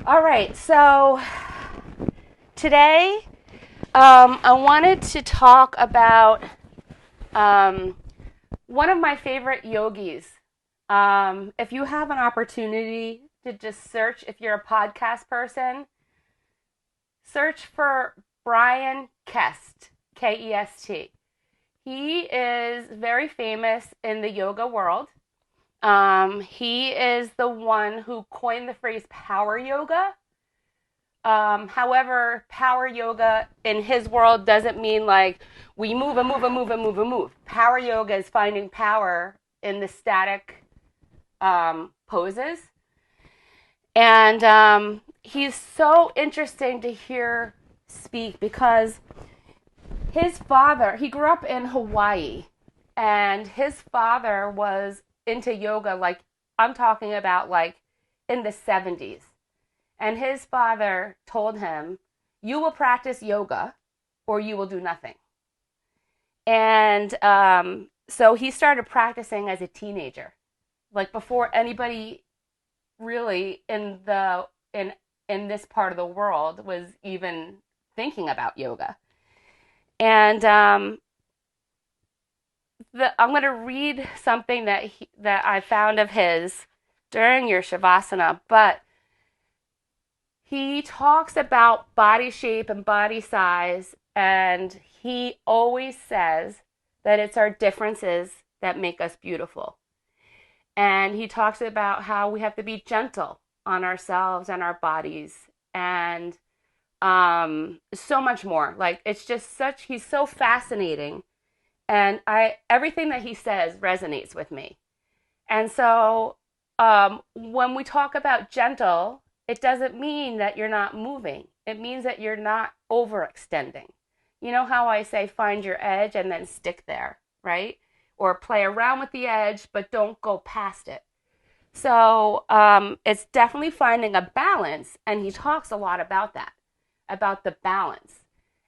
All right, so today I wanted to talk about um, one of my favorite yogis. If you have an opportunity to just search, if you're a podcast person, search for Bryan Kest, Kest. He is very famous in the yoga world. He is the one who coined the phrase power yoga. However, power yoga in his world doesn't mean like we move and move and move and move and move. Power yoga is finding power in the static poses. And he's so interesting to hear speak because his father, he grew up in Hawaii, and his father was into yoga, like I'm talking about like in the 70s. And his father told him, you will practice yoga or you will do nothing. And so he started practicing as a teenager, like before anybody really in this part of the world was even thinking about yoga. And I'm going to read something that I found of his during your Shavasana, but he talks about body shape and body size, and he always says that it's our differences that make us beautiful. And he talks about how we have to be gentle on ourselves and our bodies, and so much more. Like it's just he's so fascinating, and everything that he says resonates with me. And so when we talk about gentle, it doesn't mean that you're not moving. It means that you're not overextending. You know how I say find your edge and then stick there, right? Or play around with the edge, but don't go past it. So it's definitely finding a balance, and he talks a lot about that, about the balance,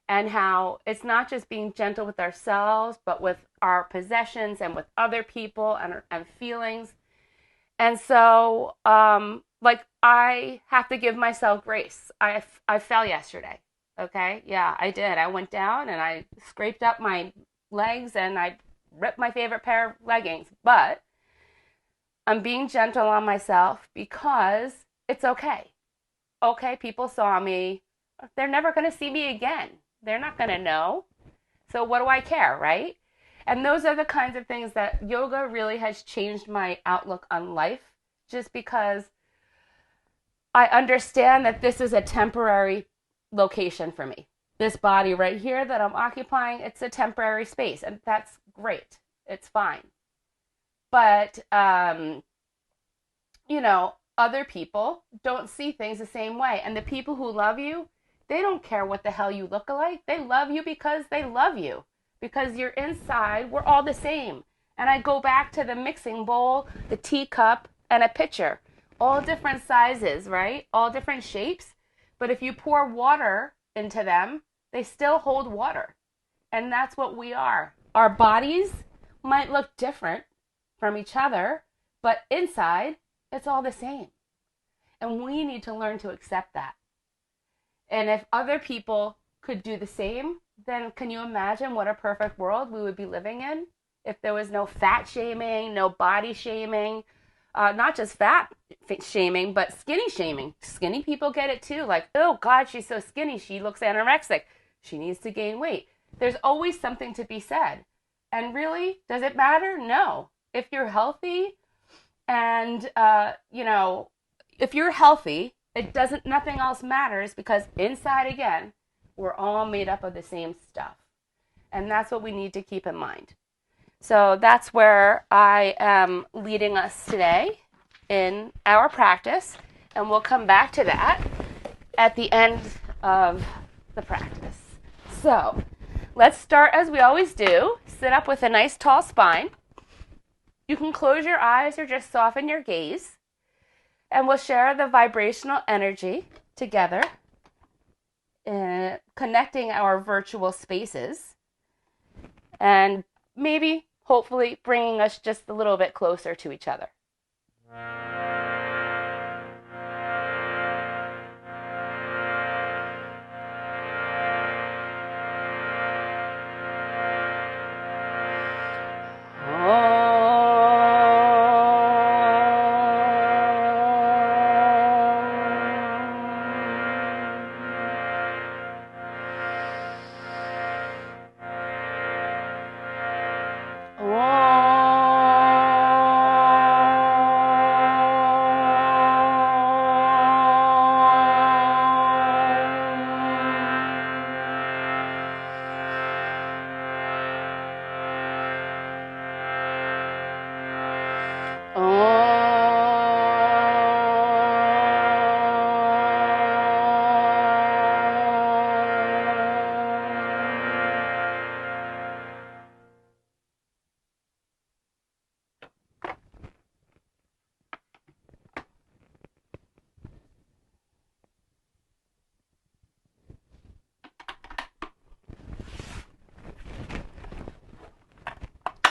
and how it's not just being gentle with ourselves, but with our possessions and with other people and feelings. And so, like, I have to give myself grace. I fell yesterday. Okay. Yeah, I did. I went down and I scraped up my legs and I ripped my favorite pair of leggings. But I'm being gentle on myself because it's okay. Okay. People saw me. They're never going to see me again. They're not going to know. So what do I care, right? And those are the kinds of things that yoga really has changed my outlook on life, just because I understand that this is a temporary location for me. This body right here that I'm occupying, it's a temporary space, and that's great. It's fine. But, other people don't see things the same way. And the people who love you, they don't care what the hell you look like. They love you because they love you. Because you're inside, we're all the same. And I go back to the mixing bowl, the teacup, and a pitcher. All different sizes, right? All different shapes. But if you pour water into them, they still hold water. And that's what we are. Our bodies might look different from each other, but inside, it's all the same. And we need to learn to accept that. And if other people could do the same, then can you imagine what a perfect world we would be living in if there was no fat shaming, no body shaming, not just fat shaming, but skinny shaming. Skinny people get it too. Like, oh God, she's so skinny. She looks anorexic. She needs to gain weight. There's always something to be said. And really, does it matter? No. If you're healthy and, if you're healthy, nothing else matters, because inside again, we're all made up of the same stuff. And that's what we need to keep in mind. So that's where I am leading us today in our practice. And we'll come back to that at the end of the practice. So let's start as we always do. Sit up with a nice tall spine. You can close your eyes or just soften your gaze. And we'll share the vibrational energy together, connecting our virtual spaces, and maybe, hopefully, bringing us just a little bit closer to each other.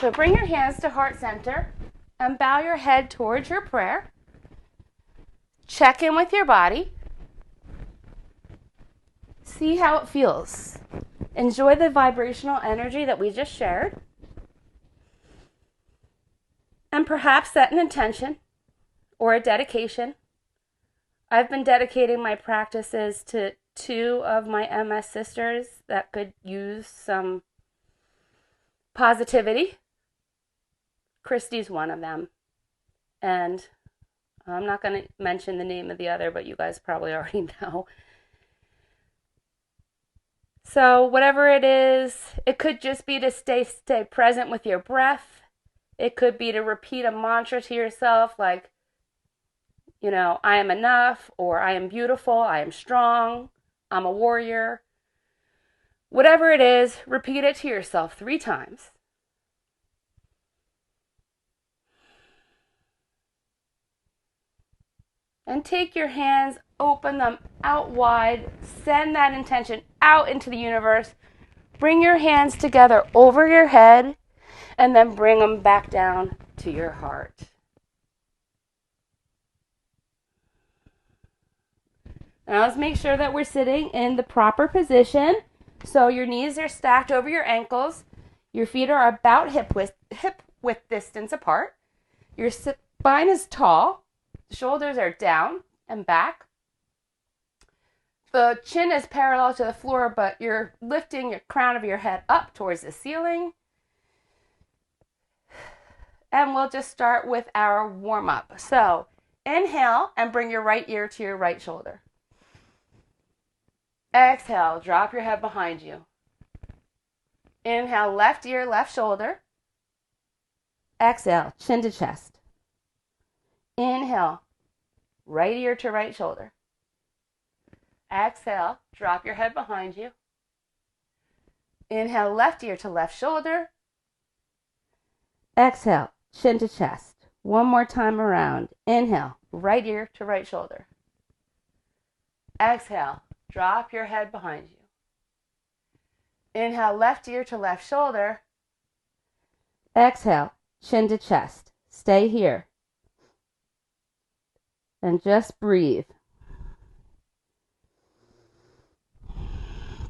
So bring your hands to heart center and bow your head towards your prayer. Check in with your body. See how it feels. Enjoy the vibrational energy that we just shared. And perhaps set an intention or a dedication. I've been dedicating my practices to 2 of my MS sisters that could use some positivity. Christy's one of them. And I'm not going to mention the name of the other, but you guys probably already know. So whatever it is, it could just be to stay present with your breath. It could be to repeat a mantra to yourself like, I am enough, or I am beautiful, I am strong, I'm a warrior. Whatever it is, repeat it to yourself 3 times. And take your hands, open them out wide, send that intention out into the universe. Bring your hands together over your head, and then bring them back down to your heart. Now let's make sure that we're sitting in the proper position. So your knees are stacked over your ankles. Your feet are about hip width distance apart. Your spine is tall. Shoulders are down and back. The chin is parallel to the floor, but you're lifting your crown of your head up towards the ceiling. And we'll just start with our warm-up. So inhale and bring your right ear to your right shoulder. Exhale, drop your head behind you. Inhale, left ear, left shoulder. Exhale, chin to chest. Inhale, right ear to right shoulder. Exhale, drop your head behind you. Inhale, left ear to left shoulder. Exhale, chin to chest. One more time around. Inhale, right ear to right shoulder. Exhale, drop your head behind you. Inhale, left ear to left shoulder. Exhale, chin to chest. Stay here. And just breathe.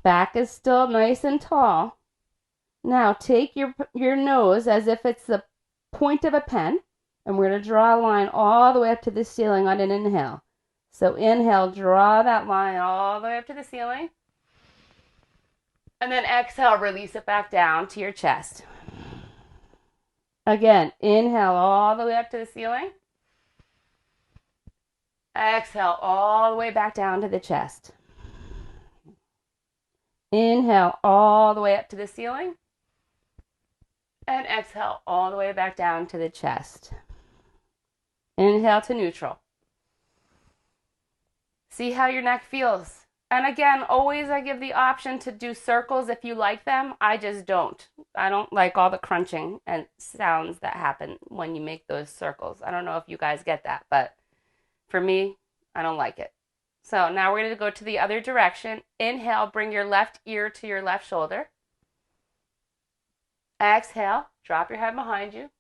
Back is still nice and tall. Now take your nose as if it's the point of a pen, and we're going to draw a line all the way up to the ceiling on an inhale. So inhale, draw that line all the way up to the ceiling. And then exhale, release it back down to your chest. Again, inhale all the way up to the ceiling. Exhale all the way back down to the chest. Inhale all the way up to the ceiling. And exhale all the way back down to the chest. Inhale to neutral. See how your neck feels. And again, always I give the option to do circles if you like them. I just don't. I don't like all the crunching and sounds that happen when you make those circles. I don't know if you guys get that, but for me, I don't like it. So now we're going to go to the other direction. Inhale, bring your left ear to your left shoulder. Exhale, drop your head behind you.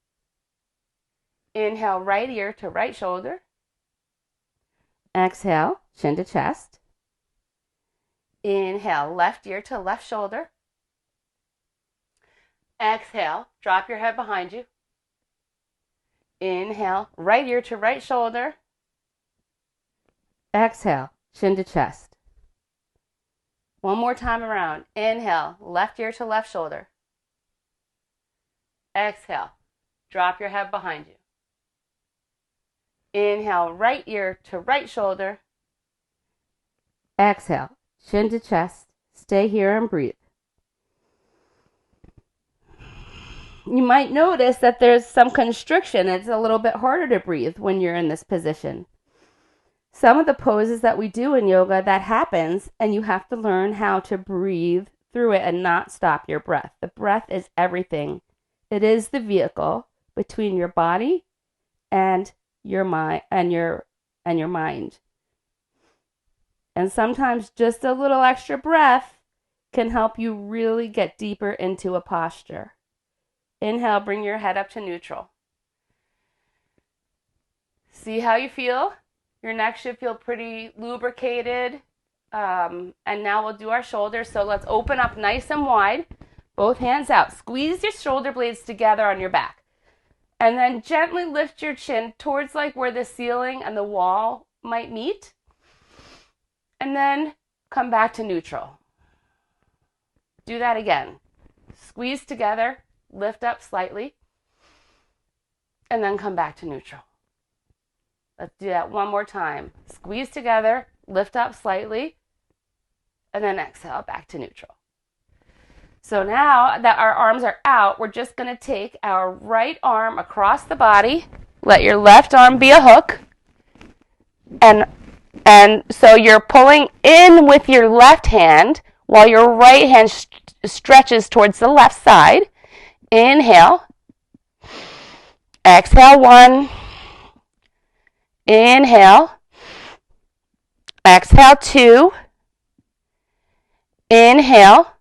Inhale, right ear to right shoulder. Exhale, chin to chest. Inhale, left ear to left shoulder. Exhale, drop your head behind you. Inhale, right ear to right shoulder. Exhale, chin to chest. One more time around. Inhale, left ear to left shoulder. Exhale, drop your head behind you. Inhale, right ear to right shoulder. Exhale, chin to chest. Stay here and breathe. You might notice that there's some constriction. It's a little bit harder to breathe when you're in this position. Some of the poses that we do in yoga, that happens, and you have to learn how to breathe through it and not stop your breath. The breath is everything. It is the vehicle between your body and your mind and your mind. And sometimes just a little extra breath can help you really get deeper into a posture. Inhale, bring your head up to neutral. See how you feel? Your neck should feel pretty lubricated. And now we'll do our shoulders. So let's open up nice and wide. Both hands out. Squeeze your shoulder blades together on your back. And then gently lift your chin towards like where the ceiling and the wall might meet. And then come back to neutral. Do that again. Squeeze together, lift up slightly, and then come back to neutral. Let's do that one more time. Squeeze together, lift up slightly, and then exhale back to neutral. So now that our arms are out, we're just going to take our right arm across the body. Let your left arm be a hook. And so you're pulling in with your left hand while your right hand stretches towards the left side. Inhale. Exhale, 1. Inhale. Exhale, 2. Inhale.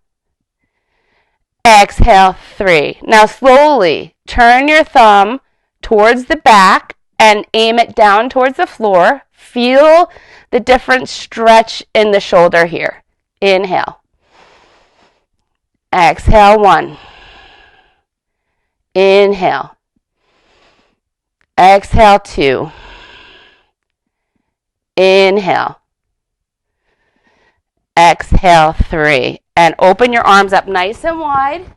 Exhale, 3. Now slowly turn your thumb towards the back and aim it down towards the floor. Feel the different stretch in the shoulder here. Inhale. Exhale, 1. Inhale. Exhale, 2. Inhale. Exhale, 3. And open your arms up nice and wide.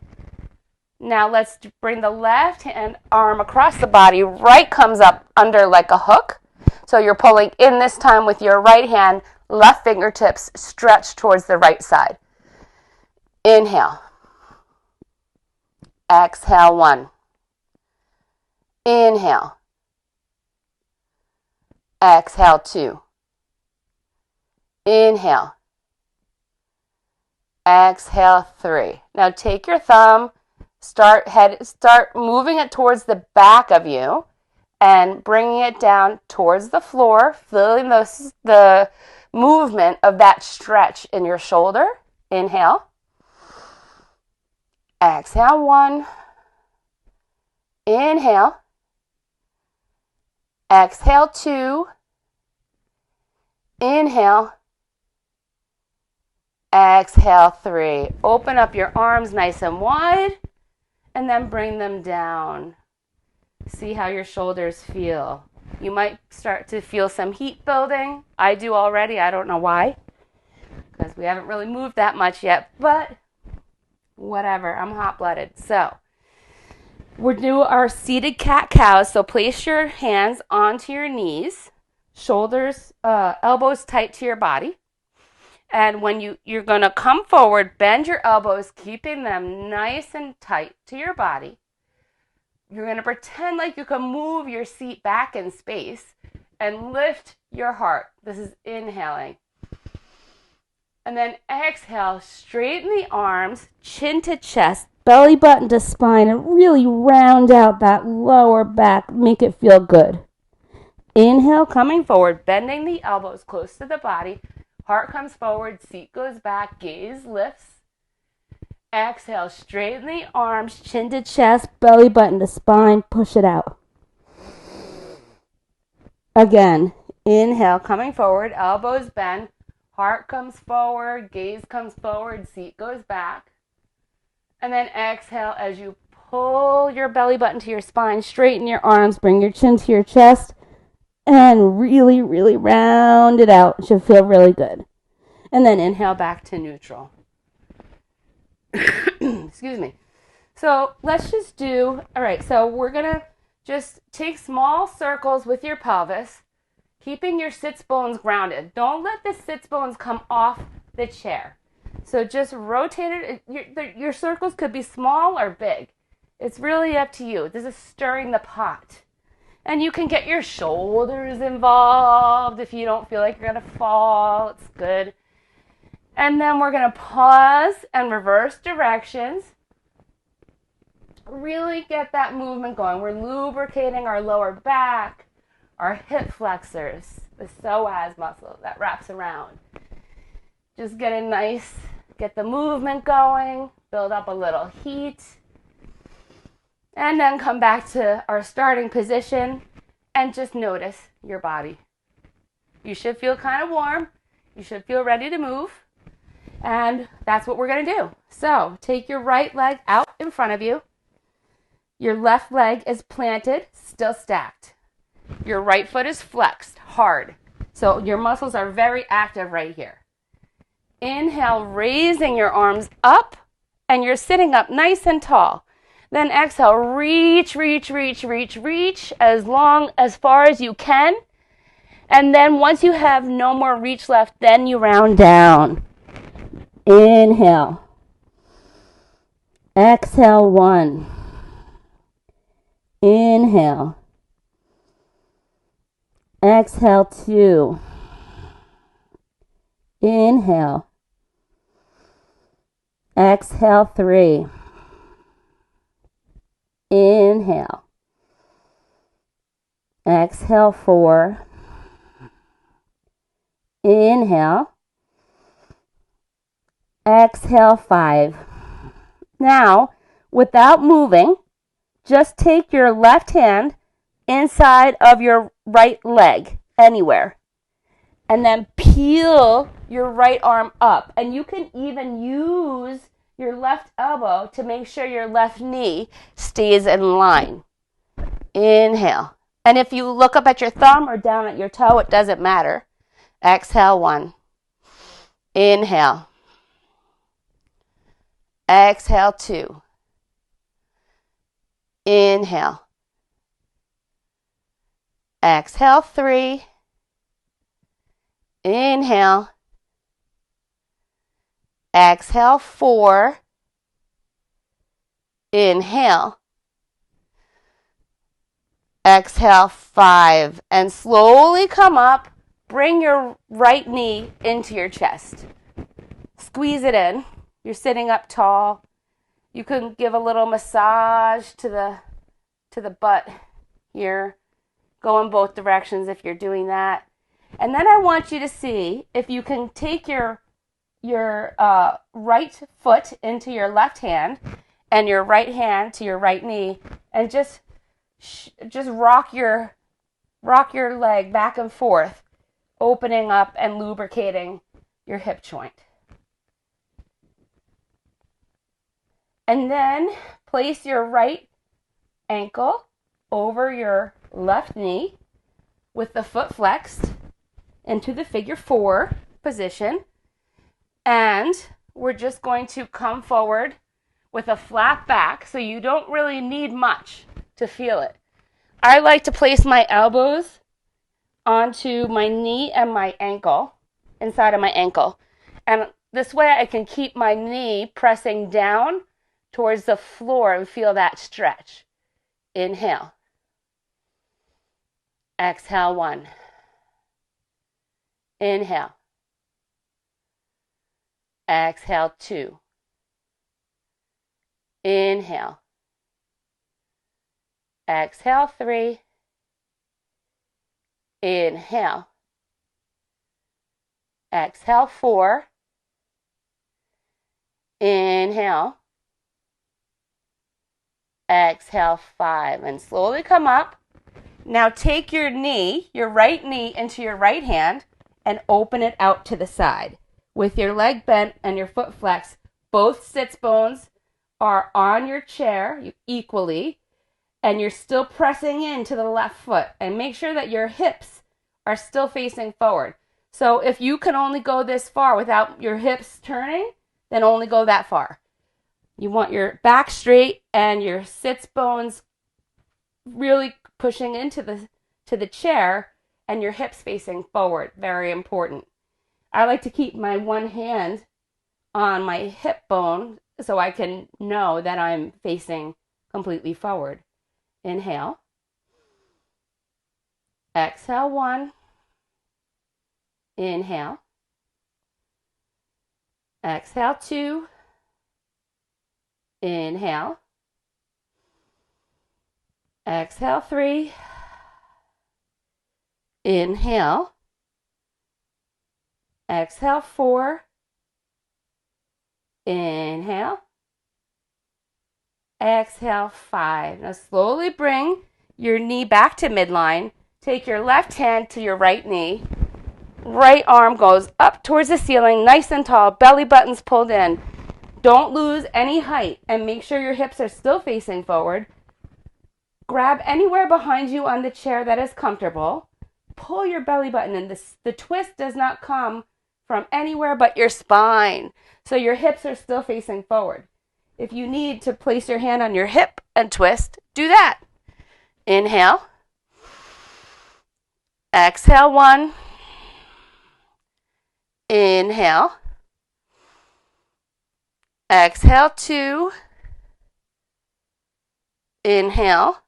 Now let's bring the left hand arm across the body. Right comes up under like a hook. So you're pulling in this time with your right hand, left fingertips stretch towards the right side. Inhale. Exhale, 1. Inhale. Exhale, 2. Inhale. Exhale, 3. Now take your thumb, start moving it towards the back of you and bringing it down towards the floor, feeling the movement of that stretch in your shoulder. Inhale. Exhale, 1. Inhale. Exhale, 2. Inhale. Exhale, 3. Open up your arms nice and wide and then bring them down. See how your shoulders feel. You might start to feel some heat building. I do already. I don't know why, because we haven't really moved that much yet, but whatever. I'm hot-blooded. So we're doing our seated cat-cows. So place your hands onto your knees, shoulders, elbows tight to your body. And when you're going to come forward, bend your elbows, keeping them nice and tight to your body. You're going to pretend like you can move your seat back in space and lift your heart. This is inhaling. And then exhale, straighten the arms, chin to chest, belly button to spine, and really round out that lower back. Make it feel good. Inhale, coming forward, bending the elbows close to the body. Heart comes forward, seat goes back, gaze lifts. Exhale, straighten the arms, chin to chest, belly button to spine, push it out. Again, inhale, coming forward, elbows bend, heart comes forward, gaze comes forward, seat goes back. And then exhale as you pull your belly button to your spine, straighten your arms, bring your chin to your chest, and really, really round it out. It should feel really good. And then inhale back to neutral. Excuse me. So let's just do, all right, so we're going to just take small circles with your pelvis, keeping your sits bones grounded. Don't let the sits bones come off the chair. So just rotate it. Your circles could be small or big. It's really up to you. This is stirring the pot. And you can get your shoulders involved if you don't feel like you're going to fall. It's good. And then we're going to pause and reverse directions. Really get that movement going. We're lubricating our lower back, our hip flexors, the psoas muscle that wraps around. Just get the movement going, build up a little heat. And then come back to our starting position and just notice your body. You should feel kind of warm. You should feel ready to move. And that's what we're going to do. So take your right leg out in front of you. Your left leg is planted, still stacked. Your right foot is flexed, hard. So your muscles are very active right here. Inhale, raising your arms up, and you're sitting up nice and tall. Then exhale, reach, reach, reach, reach, reach as far as you can. And then once you have no more reach left, then you round down. Inhale. Exhale, 1. Inhale. Exhale, 2. Inhale. Exhale, 3. Inhale. Exhale, 4. Inhale. Exhale, 5. Now, without moving, just take your left hand inside of your right leg, anywhere. And then peel your right arm up. And you can even use your left elbow to make sure your left knee stays in line. Inhale. And if you look up at your thumb or down at your toe, it doesn't matter. Exhale, 1. Inhale. Exhale, 2. Inhale. Exhale, 3. Inhale. Exhale, 4. Inhale. Exhale, 5. And slowly come up. Bring your right knee into your chest. Squeeze it in. You're sitting up tall. You can give a little massage to the butt here. Go in both directions if you're doing that. And then I want you to see if you can take your right foot into your left hand and your right hand to your right knee, and just rock your leg back and forth, opening up and lubricating your hip joint. And then place your right ankle over your left knee with the foot flexed into the figure 4 position. And we're just going to come forward with a flat back, so you don't really need much to feel it. I like to place my elbows onto my knee and my ankle, inside of my ankle. And this way I can keep my knee pressing down towards the floor and feel that stretch. Inhale. Exhale, 1. Inhale. Exhale, 2. Inhale. Exhale, 3. Inhale. Exhale, 4. Inhale. Exhale, 5. And slowly come up. Now take your knee, your right knee, into your right hand and open it out to the side. With your leg bent and your foot flexed, both sits bones are on your chair equally, and you're still pressing into the left foot. And make sure that your hips are still facing forward. So if you can only go this far without your hips turning, then only go that far. You want your back straight and your sits bones really pushing into the chair, and your hips facing forward. Very important. I like to keep my one hand on my hip bone so I can know that I'm facing completely forward. Inhale. Exhale, 1. Inhale. Exhale, 2. Inhale. Exhale, 3. Inhale. Exhale, 4. Inhale. Exhale, 5. Now slowly bring your knee back to midline. Take your left hand to your right knee. Right arm goes up towards the ceiling, nice and tall, belly buttons pulled in. Don't lose any height and make sure your hips are still facing forward. Grab anywhere behind you on the chair that is comfortable. Pull your belly button in. The twist does not come from anywhere but your spine. So your hips are still facing forward. If you need to place your hand on your hip and twist, do that. Inhale. Exhale, 1. Inhale. Exhale, 2. Inhale.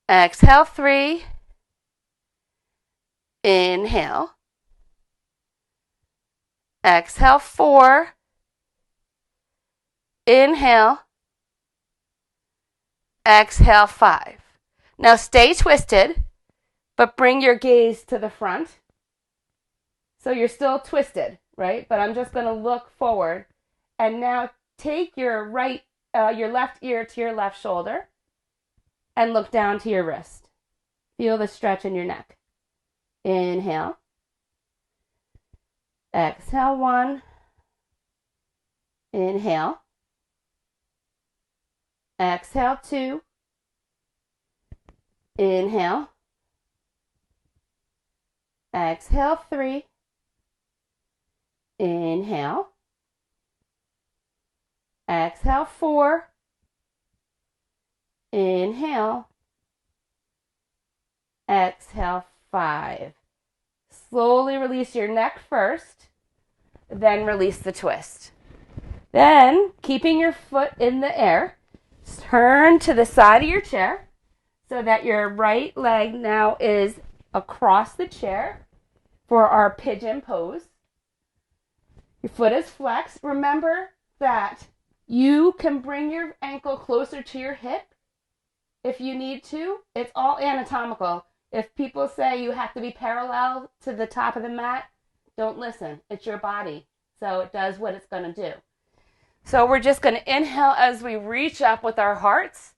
Exhale, 3. Inhale. Exhale, 4. Inhale. Exhale, 5. Now stay twisted, but bring your gaze to the front. So you're still twisted, right? But I'm just going to look forward. And now take your left ear to your left shoulder and look down to your wrist. Feel the stretch in your neck. Inhale. Exhale, 1. Inhale. Exhale, 2. Inhale. Exhale, 3. Inhale. Exhale, 4. Inhale. Exhale, 5. Slowly release your neck first, then release the twist. Then, keeping your foot in the air, turn to the side of your chair so that your right leg now is across the chair for our pigeon pose. Your foot is flexed. Remember that you can bring your ankle closer to your hip if you need to. It's all anatomical. If people say you have to be parallel to the top of the mat, don't listen. It's your body. So it does what it's going to do. So we're just going to inhale as we reach up with our hearts,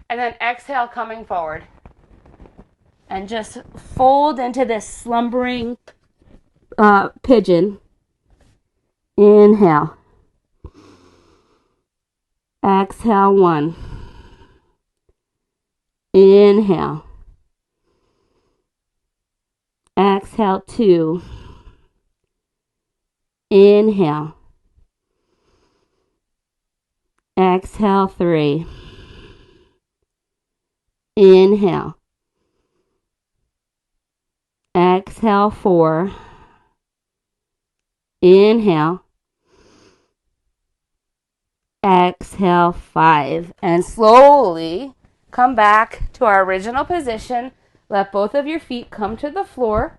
and then exhale coming forward. And just fold into this slumbering pigeon. Inhale. Exhale, 1. Inhale. Exhale, 2. Inhale. Exhale, 3. Inhale. Exhale, 4. Inhale. Exhale, 5. And slowly come back to our original position. Let both of your feet come to the floor.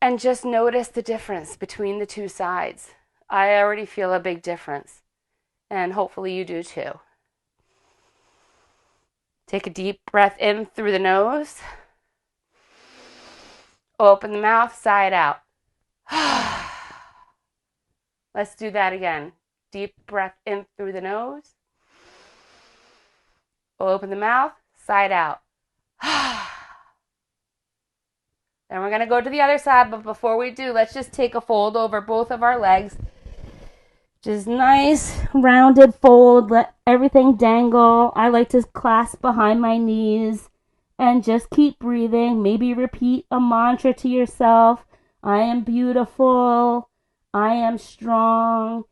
And just notice the difference between the two sides. I already feel a big difference. And hopefully you do too. Take a deep breath in through the nose. Open the mouth, side out. Let's do that again. Deep breath in through the nose. Open the mouth, side out. Then we're going to go to the other side, but before we do, let's just take a fold over both of our legs. Just nice, rounded fold. Let everything dangle. I like to clasp behind my knees and just keep breathing. Maybe repeat a mantra to yourself. I am beautiful. I am strong.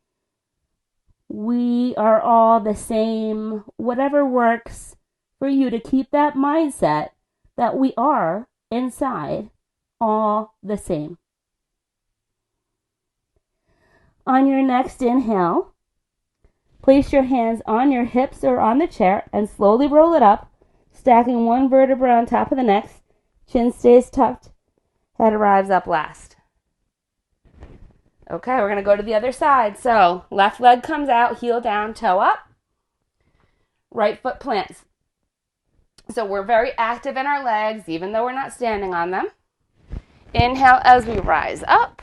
We are all the same. Whatever works for you to keep that mindset that we are inside all the same. On your next inhale, place your hands on your hips or on the chair and slowly roll it up, stacking one vertebra on top of the next. Chin stays tucked, head arrives up last. Okay, we're going to go to the other side. So left leg comes out, heel down, toe up. Right foot plants. So we're very active in our legs, even though we're not standing on them. Inhale as we rise up.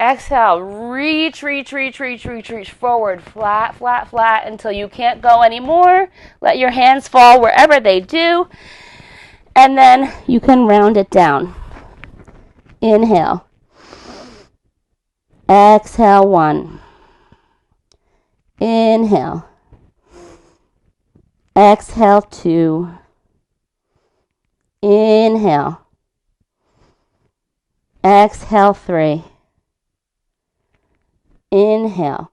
Exhale, reach, reach, reach, reach, reach, reach forward, flat, flat, flat until you can't go anymore. Let your hands fall wherever they do. And then you can round it down. Inhale. Exhale, 1. Inhale. Exhale, 2. Inhale. Exhale, 3. Inhale.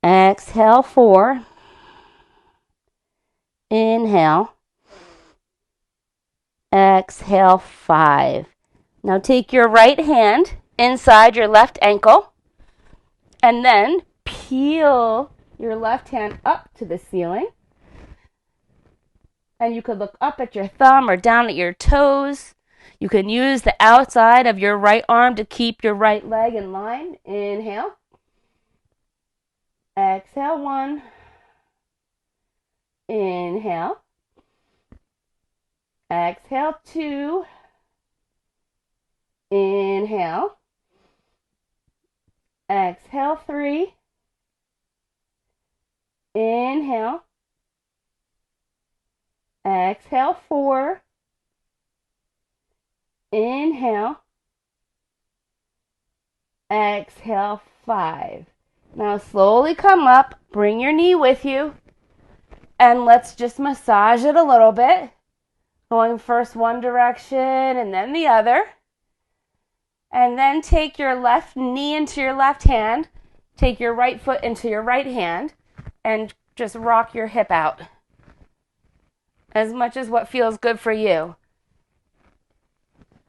Exhale, 4. Inhale. Exhale, 5. Now take your right hand inside your left ankle and then peel your left hand up to the ceiling. And you could look up at your thumb or down at your toes. You can use the outside of your right arm to keep your right leg in line. Inhale. Exhale, 1. Inhale. Exhale, 2. Inhale. Exhale, 3. Inhale. Exhale, 4. Inhale. Exhale, 5. Now slowly come up, bring your knee with you, and let's just massage it a little bit. Going first one direction and then the other. And then take your left knee into your left hand, take your right foot into your right hand, and just rock your hip out as much as what feels good for you.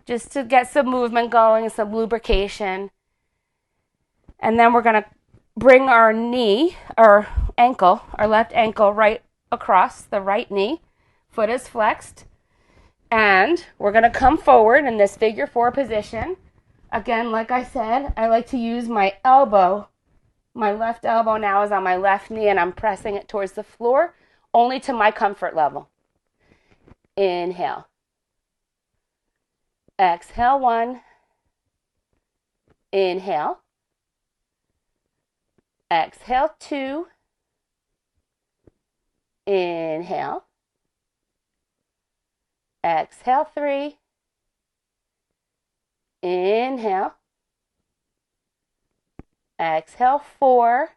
Just to get some movement going, some lubrication. And then we're going to bring our knee, our ankle, our left ankle right across the right knee. Foot is flexed. And we're going to come forward in this figure 4 position. Again, like I said, I like to use my elbow. My left elbow now is on my left knee and I'm pressing it towards the floor, only to my comfort level. Inhale. Exhale, 1. Inhale. Exhale, 2. Inhale. Exhale, 3. Inhale. Exhale, 4.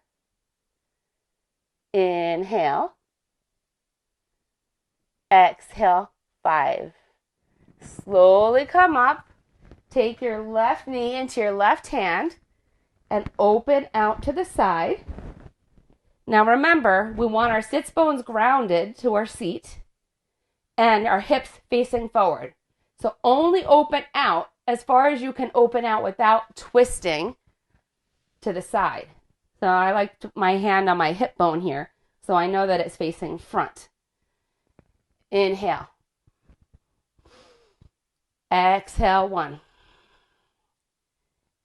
Inhale. Exhale, 5. Slowly come up. Take your left knee into your left hand and open out to the side. Now remember, we want our sits bones grounded to our seat and our hips facing forward. So only open out as far as you can open out without twisting to the side. So I like my hand on my hip bone here, so I know that it's facing front. Inhale. Exhale, 1.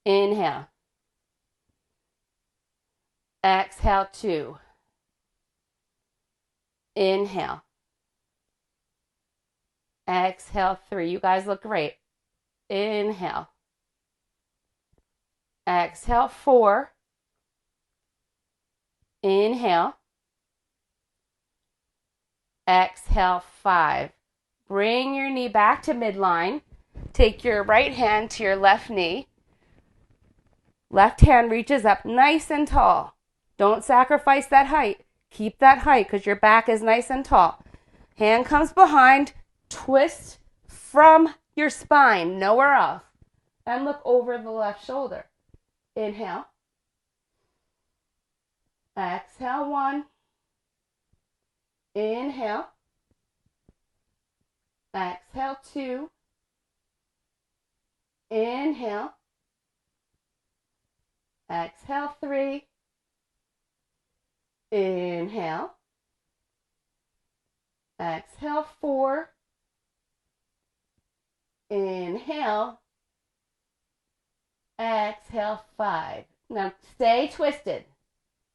Inhale. Exhale, 2. Inhale. Exhale, 3. You guys look great. Inhale. Exhale, 4. Inhale. Exhale, 5. Bring your knee back to midline. Take your right hand to your left knee. Left hand reaches up nice and tall. Don't sacrifice that height. Keep that height because your back is nice and tall. Hand comes behind. Twist from your spine, nowhere else. And look over the left shoulder. Inhale. Exhale, 1. Inhale. Exhale, 2. Inhale. Exhale, 3. Inhale. Exhale, 4. Inhale. Exhale, 5. Now stay twisted.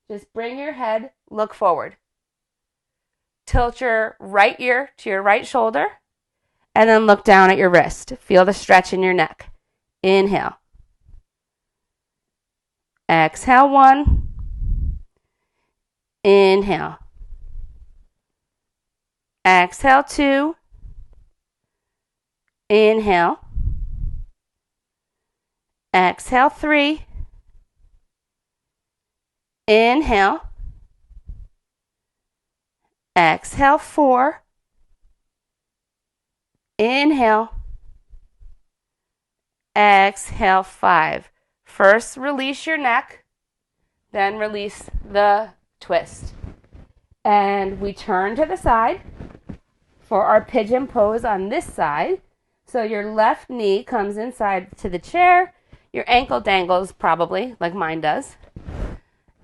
Just bring your head, look forward. Tilt your right ear to your right shoulder, and then look down at your wrist. Feel the stretch in your neck. Inhale. Exhale 1. Inhale. Exhale 2. Inhale. Exhale 3. Inhale. Exhale 4. Inhale. Exhale 5. First, release your neck, then release the twist. And we turn to the side for our pigeon pose on this side. So your left knee comes inside to the chair. Your ankle dangles probably, like mine does.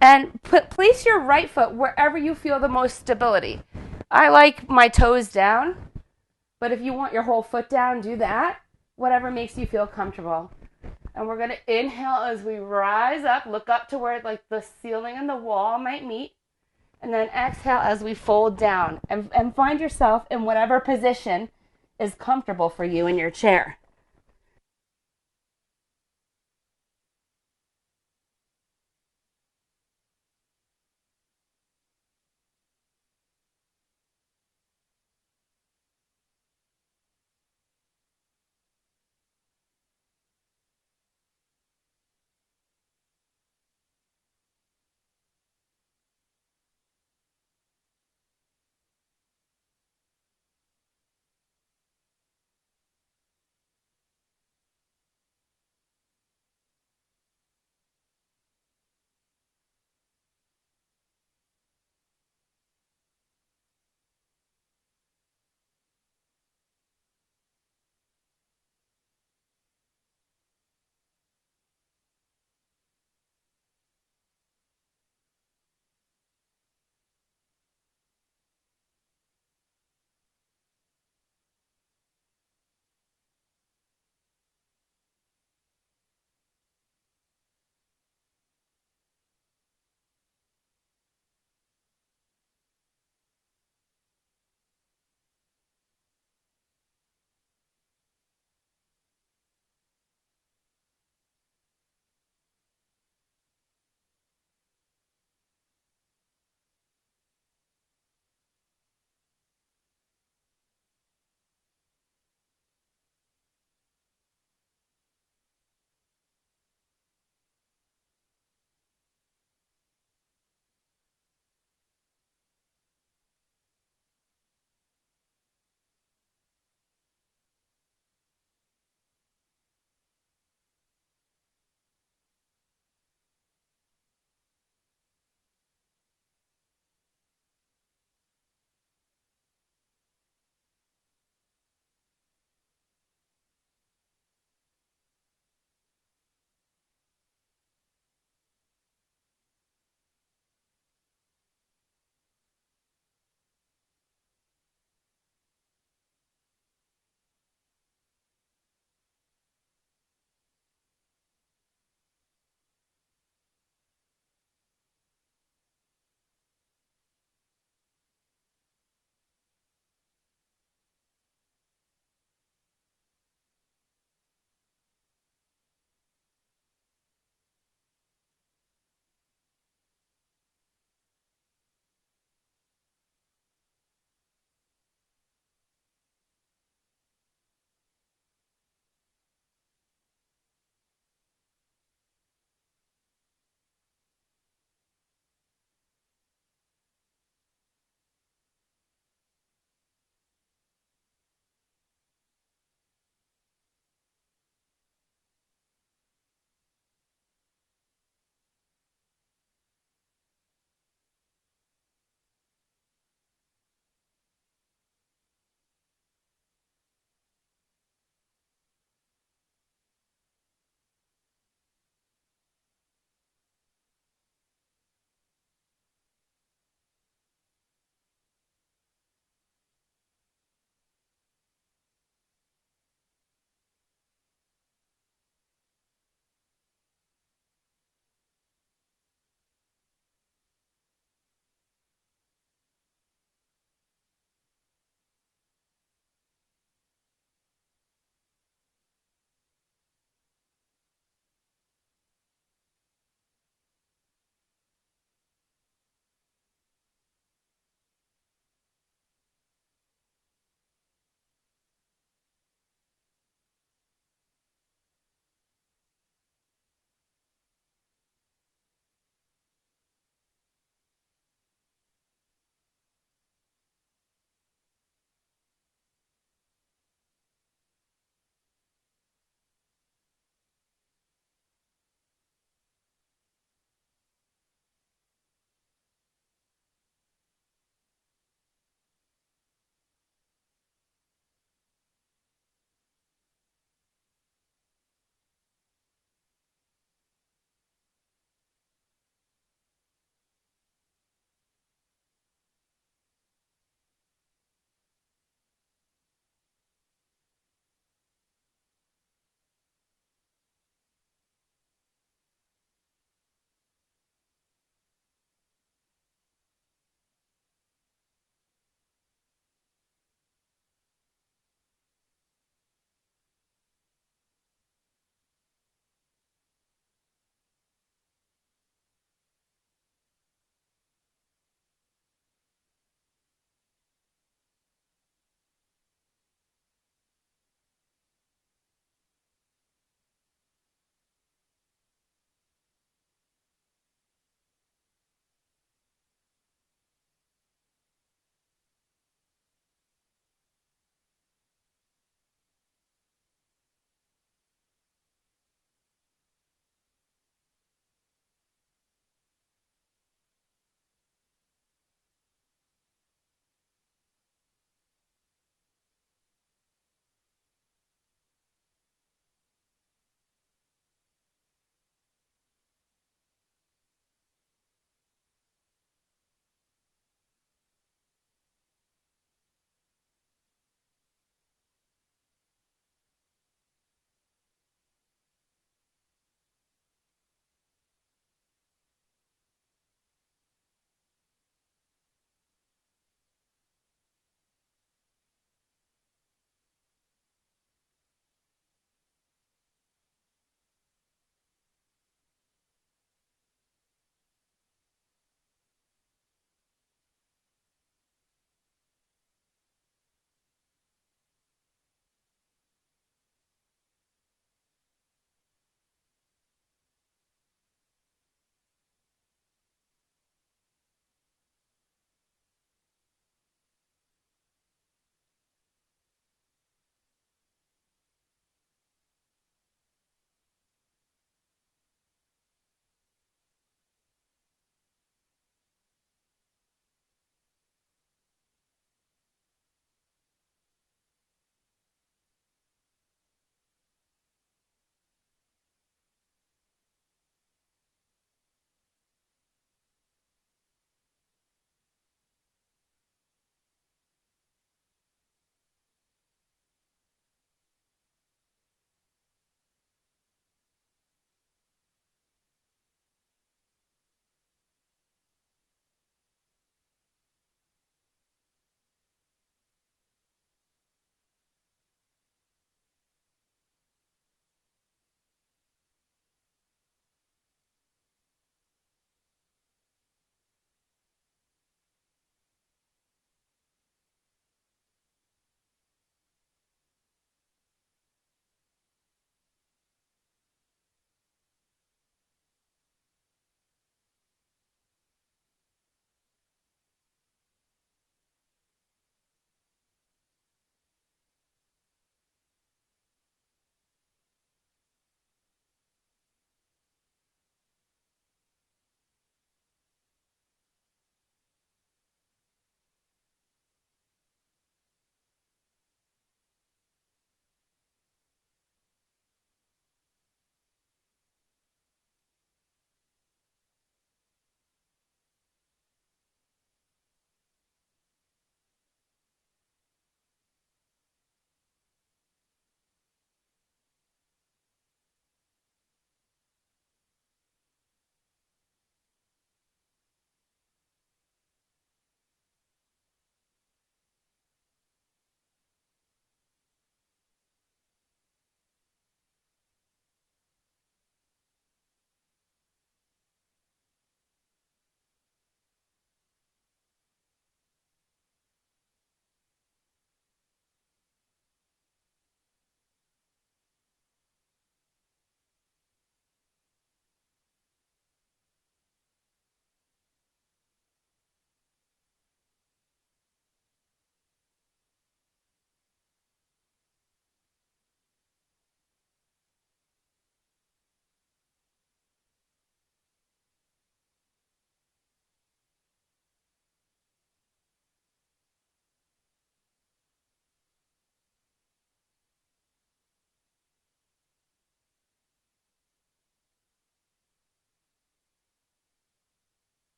And place your right foot wherever you feel the most stability. I like my toes down, but if you want your whole foot down, do that. Whatever makes you feel comfortable. And we're going to inhale as we rise up, look up to where like the ceiling and the wall might meet. And then exhale as we fold down and find yourself in whatever position is comfortable for you in your chair.